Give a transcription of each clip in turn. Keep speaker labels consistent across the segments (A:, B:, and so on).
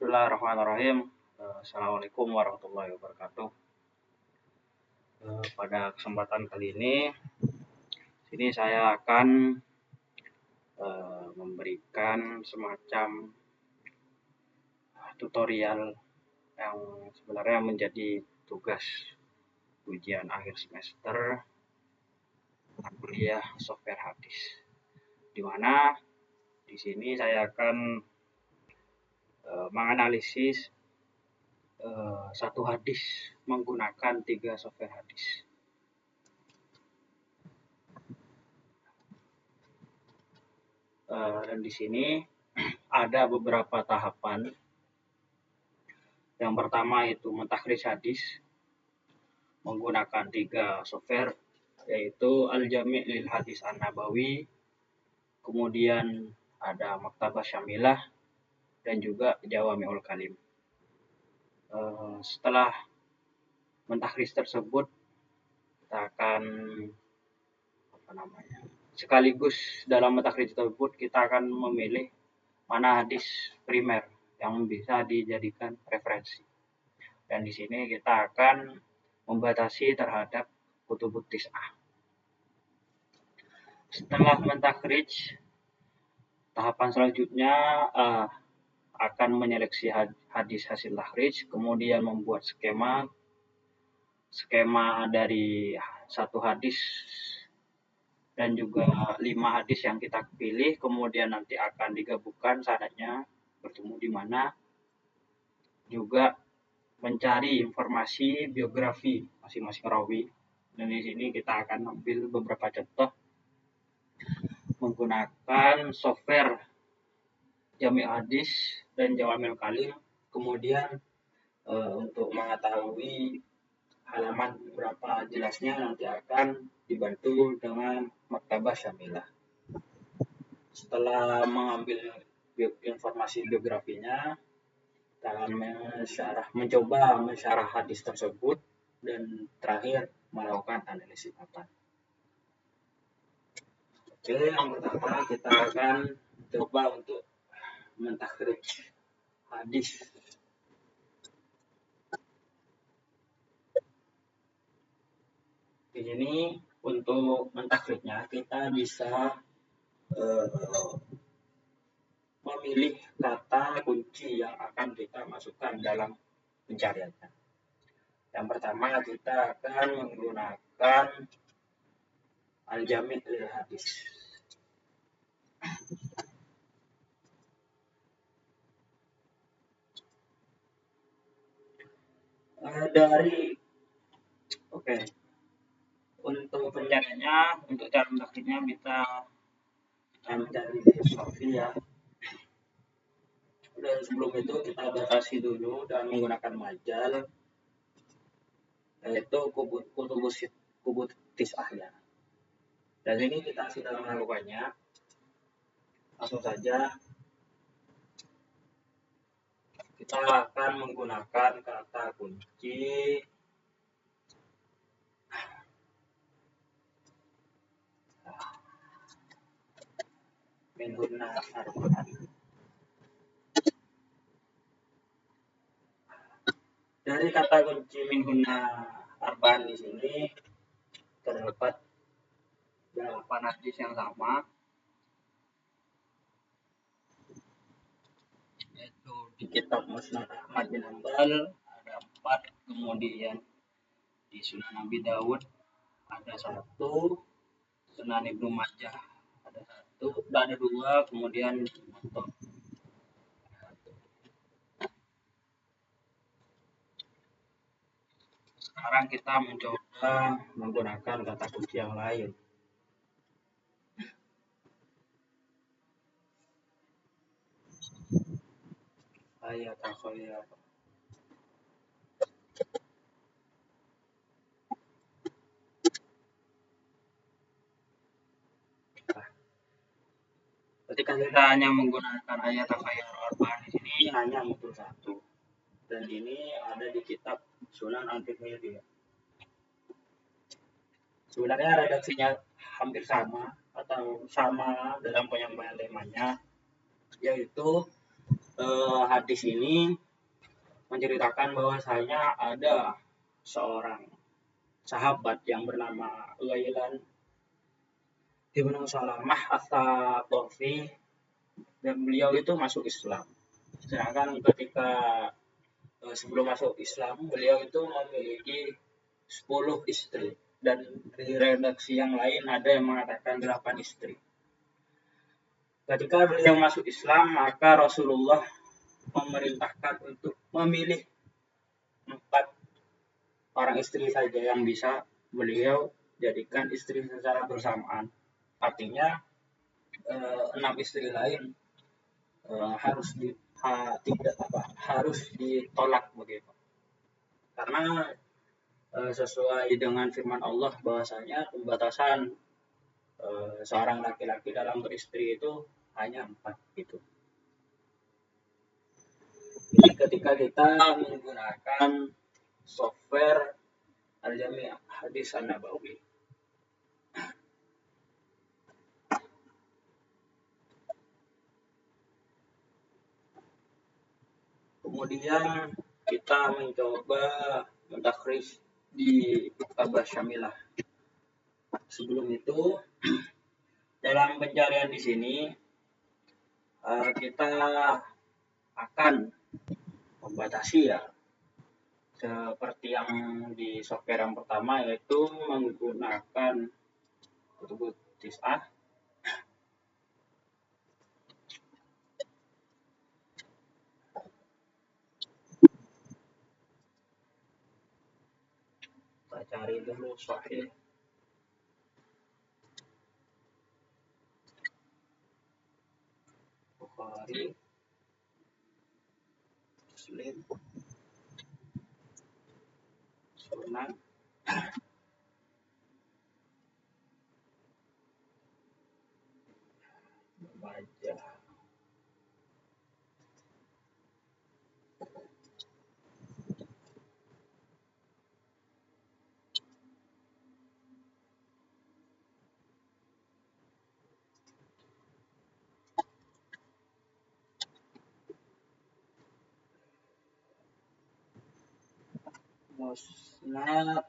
A: Bismillahirrahmanirrahim. Assalamualaikum warahmatullahi wabarakatuh. Pada kesempatan kali ini, saya akan memberikan semacam tutorial yang sebenarnya menjadi tugas ujian akhir semester kuliah software hadis. Di mana di sini saya akan menganalisis satu hadis menggunakan 3 software hadis. Dan di sini ada beberapa tahapan. Yang pertama itu mentakhrij hadis menggunakan 3 software, yaitu Al-Jami' lil Hadis An-Nabawi, kemudian ada Maktabah Syamilah, dan juga Jawami'ul Kalim. Setelah mentakhrij tersebut, kita akan sekaligus dalam mentakhrij tersebut kita akan memilih mana hadis primer yang bisa dijadikan referensi. Dan di sini kita akan membatasi terhadap kutubut tis'ah. Setelah mentakhrij, tahapan selanjutnya akan menyeleksi hadis hasil takhrij, kemudian membuat skema dari satu hadis dan juga 5 hadis yang kita pilih, kemudian nanti akan digabungkan sanadnya bertemu di mana, juga mencari informasi biografi masing-masing rawi. Dan di sini kita akan ambil beberapa contoh menggunakan software Jami' Hadis dan Jawami'ul Kalim. Kemudian untuk mengetahui halaman berapa jelasnya nanti akan dibantu dengan Maktabah Syamilah. Setelah mengambil informasi biografinya, kita akan mencoba mensyarah hadis tersebut dan terakhir melakukan analisis matan. Oke, yang pertama kita akan coba untuk mentakhrij hadis. Di sini untuk mentakhrijnya kita bisa memilih kata kunci yang akan kita masukkan dalam pencariannya. Yang pertama kita akan menggunakan Al-Jami' lil Hadis. Untuk pencariannya, untuk cara mentakhrijnya kita mencari Sofi ya. Dan sebelum itu kita batasi dulu dan menggunakan majal, yaitu kutubut tis'ahnya. Dan ini kita sudah melakukannya. Langsung saja kita akan menggunakan kata kunci minhunna arba'an. Dari kata kunci minhunna arba'an di sini terdapat 8 hadis yang sama, yaitu di kitab Musnad Ahmad bin Hanbal ada 4, kemudian di Sunan Abi Dawud ada 1, Sunan Ibnu Majah ada 2, kemudian Muwatta. Sekarang kita mencoba menggunakan kata kunci yang lain. Ayat al-khayar. Ketika kita hanya menggunakan ayat al-khayar arba'an di sini hanya muncul 1. Dan ini ada di kitab Sunan At-Tirmidzi. Sebenarnya redaksinya hampir sama atau sama dalam penyampaian temanya, yaitu hadis ini menceritakan bahwasanya ada seorang sahabat yang bernama Ghailan Ibnu Salamah Ats-Tsaqafi, dan beliau itu masuk Islam. Sedangkan ketika sebelum masuk Islam, beliau itu memiliki 10 istri, dan di redaksi yang lain ada yang mengatakan 8 istri. Ketika beliau masuk Islam, maka Rasulullah memerintahkan untuk memilih 4 orang istri saja yang bisa beliau jadikan istri secara bersamaan. Artinya 6 istri lain harus ditolak begitu. Karena sesuai dengan firman Allah bahwasanya pembatasan seorang laki-laki dalam beristri itu hanya 4 gitu. Jadi ketika kita menggunakan software Al-Jami' Hadis An-Nabawi, kemudian kita mencoba mentakhrij di Kabar Syamilah. Sebelum itu, dalam pencarian di sini kita akan membatasi ya, seperti yang di software yang pertama, yaitu menggunakan kutubut tis'ah. Kita cari dulu Sahih Bukhari, Muslim, Sunan, Majah. Musnad,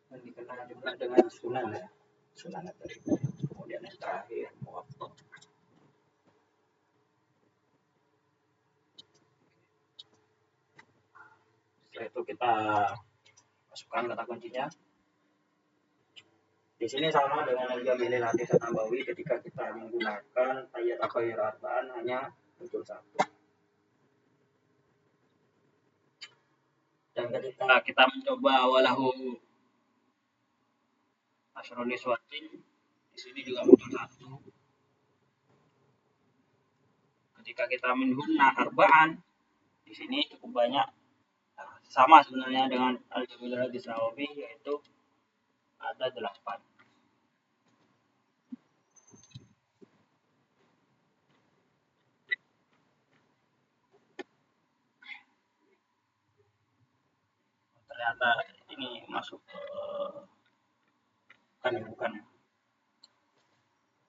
A: dan dikenal juga dengan Sunan ya, Sunan At-Tirmidzi. Kemudian yang terakhir Muwatta. Setelah itu kita masukkan kata kuncinya. Di sini sama dengan Al-Jami' Hadis An-Nabawi, ketika kita menggunakan ayat akhir arba'an hanya muncul 1. Dan ketika kita mencoba walahu asrul niswatin, di sini juga muncul 1. Ketika kita minhunna arba'an, di sini cukup banyak. Sama sebenarnya dengan Al-Jami' Hadis An-Nabawi, yaitu ada 8. Ternyata ini masuk bukan.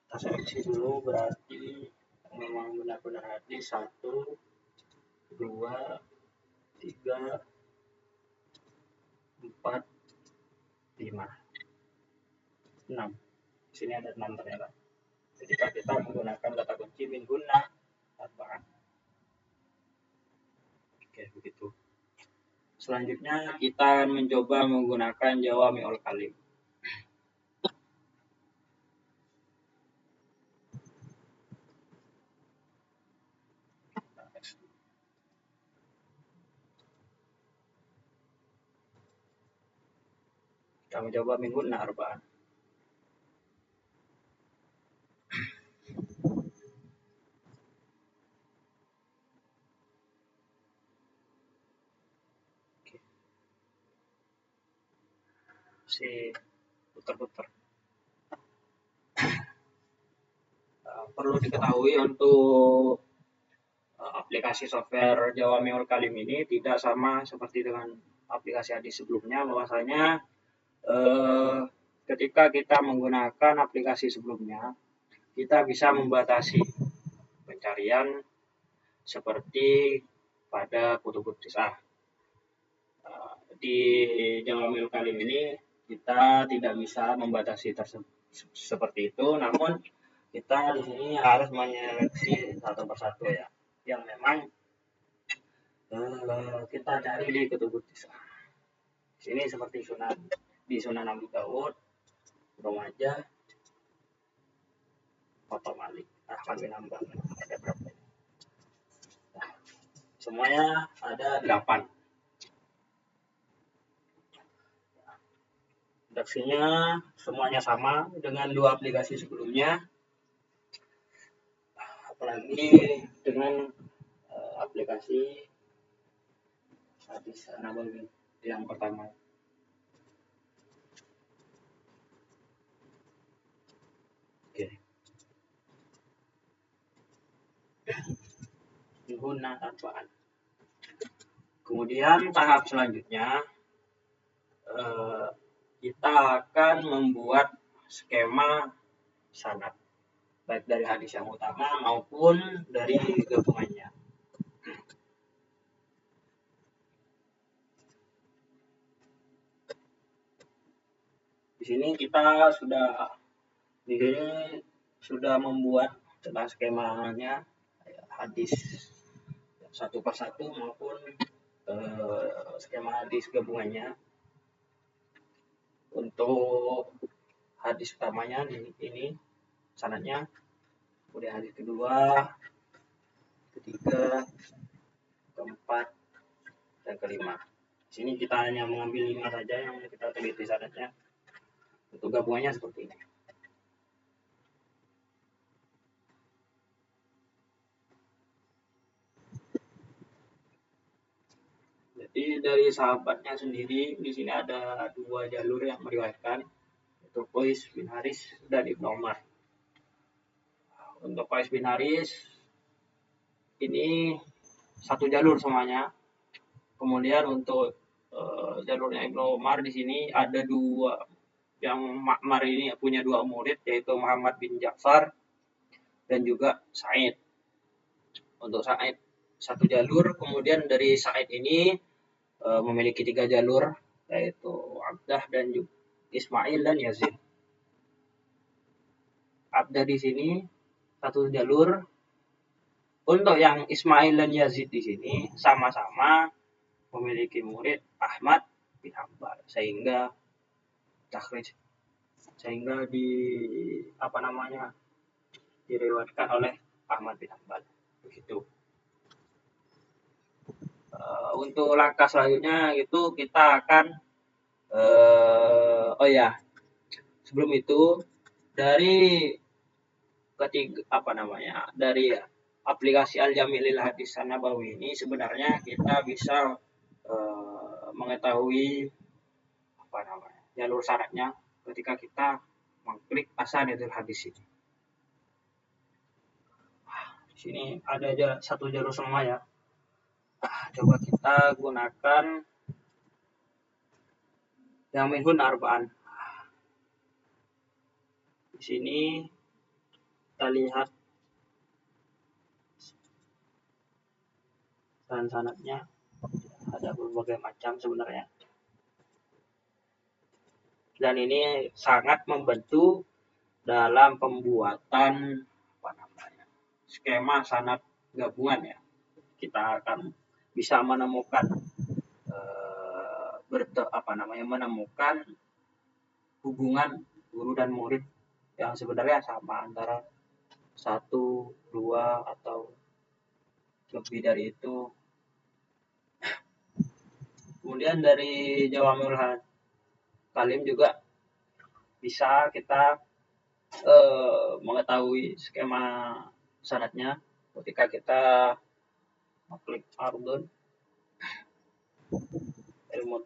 A: Kita seleksi dulu, berarti memang benar-benar hadis 1, 2, 3, 4, 5, 6. Di sini ada 6 ternyata. Ketika kita menggunakan kata kunci min guna arba'an. Oke, begitu. Selanjutnya kita mencoba menggunakan jawami'ul kalim. Kita mencoba min guna arba'an. si putar-putar. Perlu diketahui untuk aplikasi software Jawa Meol Kalim ini tidak sama seperti dengan aplikasi Hadis sebelumnya, bahwasanya ketika kita menggunakan aplikasi sebelumnya, kita bisa membatasi pencarian seperti pada kutub tisah. Di Jawa Meol Kalim ini kita tidak bisa membatasi seperti itu, namun kita di sini harus menyeleksi satu persatu ya, yang memang kita cari di kutub tisah. Sini seperti di Sunan Abu Dawud, Ibnu Majah, Muwatta Malik, Ahmad bin Hanbal, ada berapa? Nah, semuanya ada 8. Redaksinya semuanya sama dengan 2 aplikasi sebelumnya, apalagi dengan aplikasi Hadis Nabawi yang pertama. Oke. Guna apaan? Kemudian tahap selanjutnya kita akan membuat skema sanad, baik dari hadis yang utama maupun dari gabungannya. Di sini kita sudah membuat tentang skemanya hadis satu persatu maupun skema hadis gabungannya. Untuk hadis utamanya ini sanadnya, kemudian hadis kedua, ketiga, keempat, dan kelima. Di sini kita hanya mengambil 5 saja yang kita teliti sanadnya. Untuk gabungannya seperti ini. Jadi dari sahabatnya sendiri di sini ada 2 jalur yang meriwayatkan, yaitu Qais bin Haris dan Ibnu Umar. Untuk Qais bin Haris ini 1 jalur semuanya. Kemudian untuk jalurnya Ibnu Umar di sini ada 2. Yang Ma'mar ini punya 2 murid, yaitu Muhammad bin Ja'far dan juga Sa'id. Untuk Sa'id 1 jalur, kemudian dari Sa'id ini memiliki 3 jalur, yaitu Abdah dan Ismail dan Yazid. Abdah di sini 1 jalur. Untuk yang Ismail dan Yazid di sini sama-sama memiliki murid Ahmad bin Hanbal, sehingga diriwayatkan oleh Ahmad bin Hanbal. Begitu. Untuk langkah selanjutnya itu kita akan sebelum itu dari aplikasi Al-Jami' lil Hadis An-Nabawi ini sebenarnya kita bisa mengetahui jalur sanadnya ketika kita mengklik Asaniidul Hadis ini. Di sini ada aja 1 jalur semua ya. Coba kita gunakan yang minhun arba'an. Di sini kita lihat sanadnya ada berbagai macam sebenarnya. Dan ini sangat membantu dalam pembuatan skema sanad gabungan ya. Kita akan bisa menemukan menemukan hubungan guru dan murid yang sebenarnya sama antara 1, 2 atau lebih dari itu. Kemudian dari Jawa Meol Kalim juga bisa kita mengetahui skema sanadnya ketika kita mengklik Ardun ilmu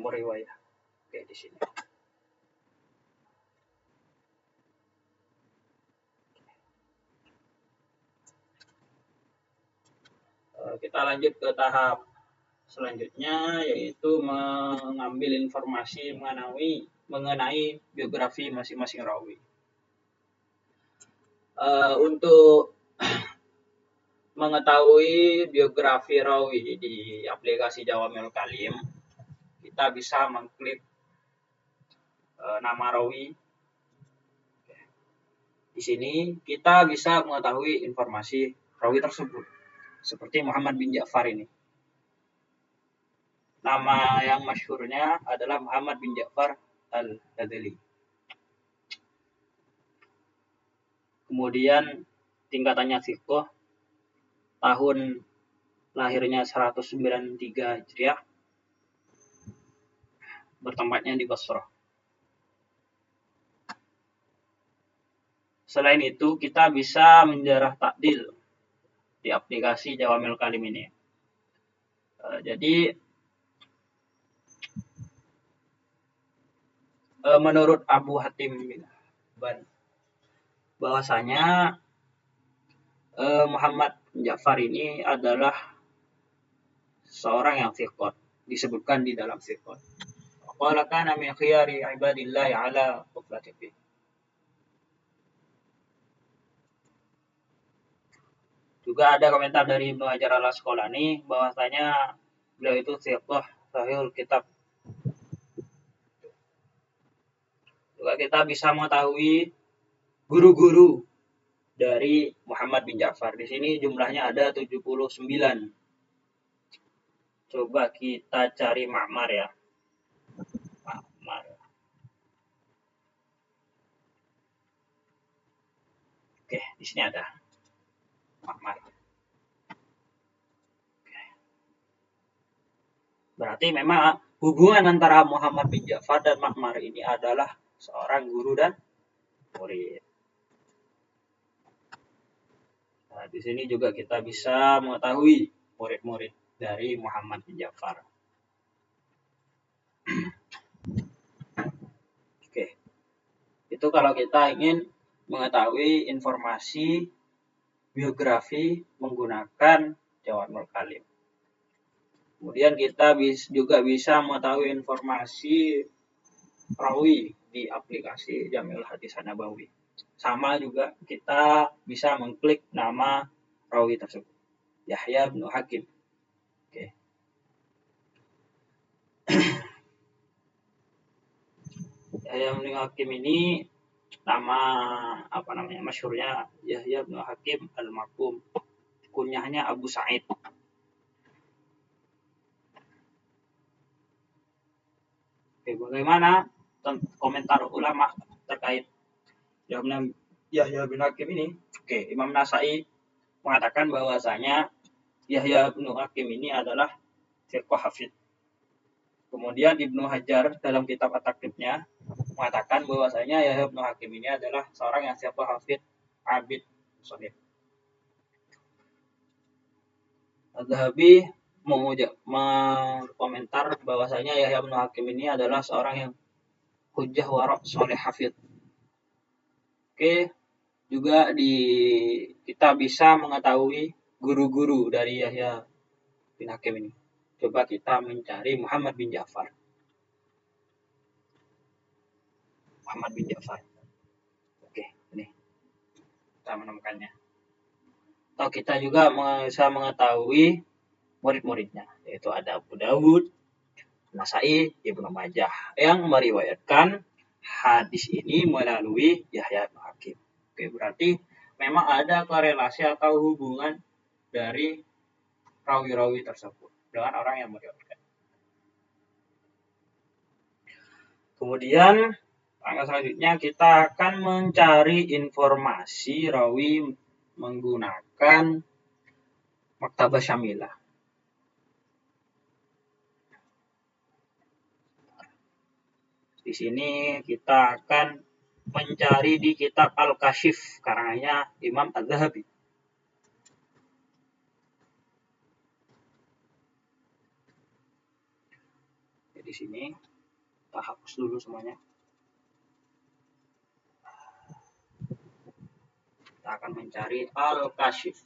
A: riwayah. Oke, di sini. Kita lanjut ke tahap selanjutnya, yaitu mengambil informasi mengenai biografi masing-masing rawi. Untuk mengetahui biografi rawi di aplikasi Jawamil Kalim, kita bisa mengklik nama rawi. Di sini kita bisa mengetahui informasi rawi tersebut, seperti Muhammad bin Ja'far ini. Nama yang masyhurnya adalah Muhammad bin Ja'far al-Adli. Kemudian tingkatannya thiqah, tahun lahirnya 193 Hijriah, bertempatnya di Basrah. Selain itu, kita bisa menjarah takdil di aplikasi Jawamil Kalim ini. Jadi, menurut Abu Hatim bin Hibban, bahwasanya Muhammad Ja'far ini adalah seorang yang thiqat, disebutkan di dalam thiqat. Qala kana min khiyari ibadillah ala quflatihi. Juga ada komentar dari Ibnu Hajar al-Asqalani bahwasanya beliau itu thiqah sahihul kitab. Juga kita bisa mengetahui guru-guru dari Muhammad bin Ja'far. Di sini jumlahnya ada 79. Coba kita cari Ma'mar ya. Ma'mar. Oke, di sini ada Ma'mar. Berarti memang hubungan antara Muhammad bin Ja'far dan Ma'mar ini adalah seorang guru dan murid. Nah, di sini juga kita bisa mengetahui murid-murid dari Muhammad bin Ja'far. Oke. Itu kalau kita ingin mengetahui informasi biografi menggunakan Jawamil Kalim. Kemudian kita juga bisa mengetahui informasi rawi di aplikasi Jamil Hadis Nabawi. Sama juga kita bisa mengklik nama rawi tersebut, Yahya bin Hakim. Oke. Yahya bin Hakim ini nama masyhurnya Yahya bin Hakim al-Makum. Kunyahnya Abu Sa'id. Oke, bagaimana komentar ulama terkait Yahya bin Hakim ini? Oke, Imam Nasai mengatakan bahwasanya Yahya bin Hakim ini adalah thiqah hafidh. Kemudian Ibnu Hajar dalam kitab At-Taqribnya mengatakan bahwasanya Yahya bin Hakim ini adalah seorang yang thiqah hafidh, abid, shalih. Az-Zahabi mengomentar bahwasanya Yahya bin Hakim ini adalah seorang yang hujjah wara' shalih hafidh. Oke, juga kita bisa mengetahui guru-guru dari Yahya bin Hakim ini. Coba kita mencari Muhammad bin Ja'far. Muhammad bin Ja'far. Oke, ini kita menemukannya. Atau kita juga bisa mengetahui murid-muridnya, yaitu ada Abu Dawud, Nasai, Ibnu Majah yang meriwayatkan hadis ini melalui Yahya bin Hakim. Oke, berarti memang ada korelasi atau hubungan dari rawi-rawi tersebut dengan orang yang meriwayatkan. Kemudian langkah selanjutnya kita akan mencari informasi rawi menggunakan Maktabah Syamilah. Di sini kita akan mencari di kitab Al-Kashif karangannya Imam Az-Zahabi. Di sini Kita hapus dulu semuanya. Kita akan mencari Al-Kashif.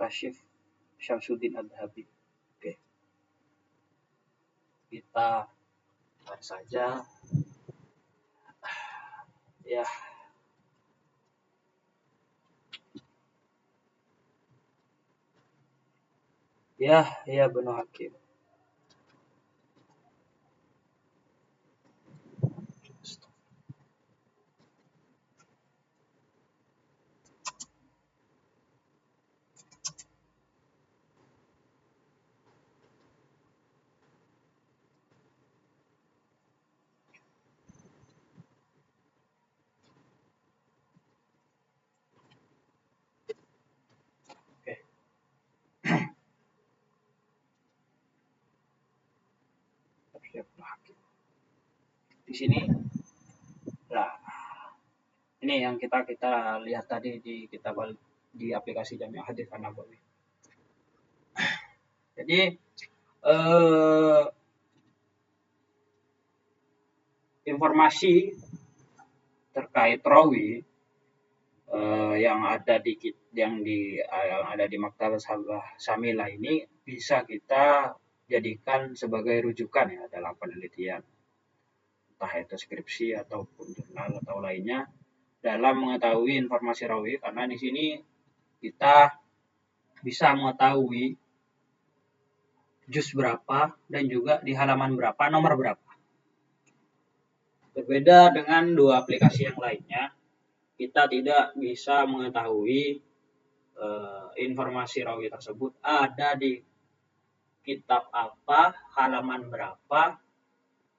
A: Kashif Syamsuddin Adz-Dzahabi. Oke. Kita tarik saja. Ya. Ya Benu Hakim. Di sini, nah, ini yang kita lihat tadi di kitab di aplikasi Jami' Hadits An-Nabawi. Jadi informasi terkait rawi yang ada di Maktabah Syamilah ini bisa kita jadikan sebagai rujukan ya dalam penelitian, entah itu skripsi ataupun jurnal atau lainnya, dalam mengetahui informasi rawi, karena di sini kita bisa mengetahui juz berapa dan juga di halaman berapa, nomor berapa. Berbeda dengan dua aplikasi yang lainnya, kita tidak bisa mengetahui informasi rawi tersebut ada di kitab apa, halaman berapa,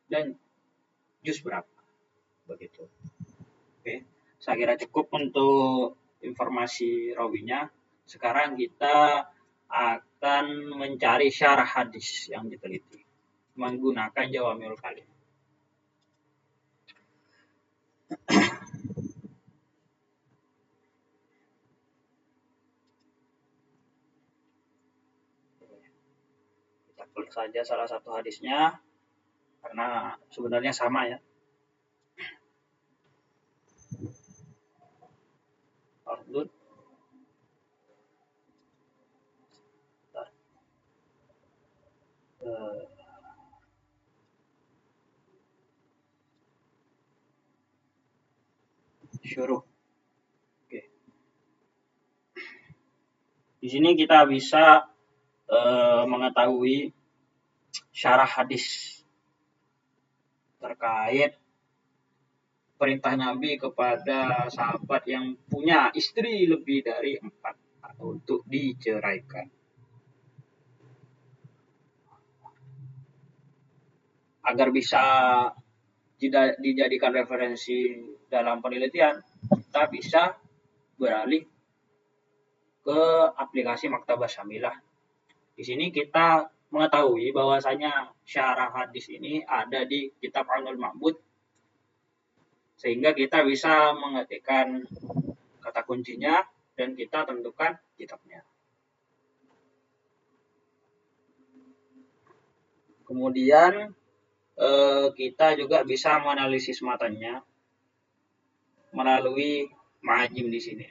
A: dan juz berapa. Begitu. Oke, saya kira cukup untuk informasi rawinya. Sekarang kita akan mencari syarah hadis yang diteliti menggunakan Jawami'ul Kalim. Kita klik saja salah satu hadisnya karena sebenarnya sama ya. Ordun. Syuruh. Oke. Di sini kita bisa mengetahui syarah hadis terkait perintah Nabi kepada sahabat yang punya istri lebih dari 4 untuk diceraikan. Agar bisa dijadikan referensi dalam penelitian, kita bisa beralih ke aplikasi Maktabah Syamilah. Di sini kita mengetahui bahwasanya syarah hadis ini ada di kitab Aunul Ma'bud, sehingga kita bisa mengetikkan kata kuncinya dan kita tentukan kitabnya. Kemudian kita juga bisa menganalisis matanya melalui ma'ajim di sini.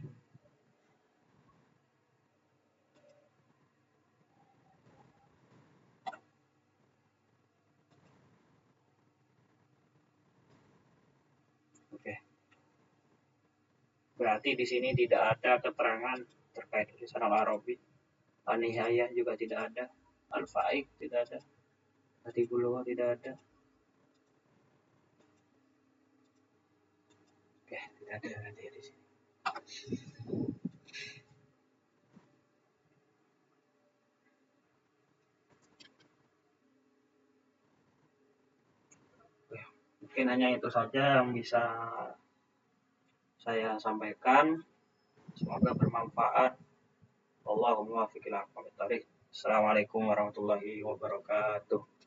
A: Oke. Berarti di sini tidak ada keterangan terkait lisan al-Arabi. An-Nihayah juga tidak ada. Al-Fa'iq tidak ada. Tatibul Lugha tidak ada. Oke, tidak ada nanti di sini. mungkin hanya itu saja yang bisa saya sampaikan. Semoga bermanfaat. Allahumma fiqil aqwamit thoriq. Assalamualaikum warahmatullahi wabarakatuh.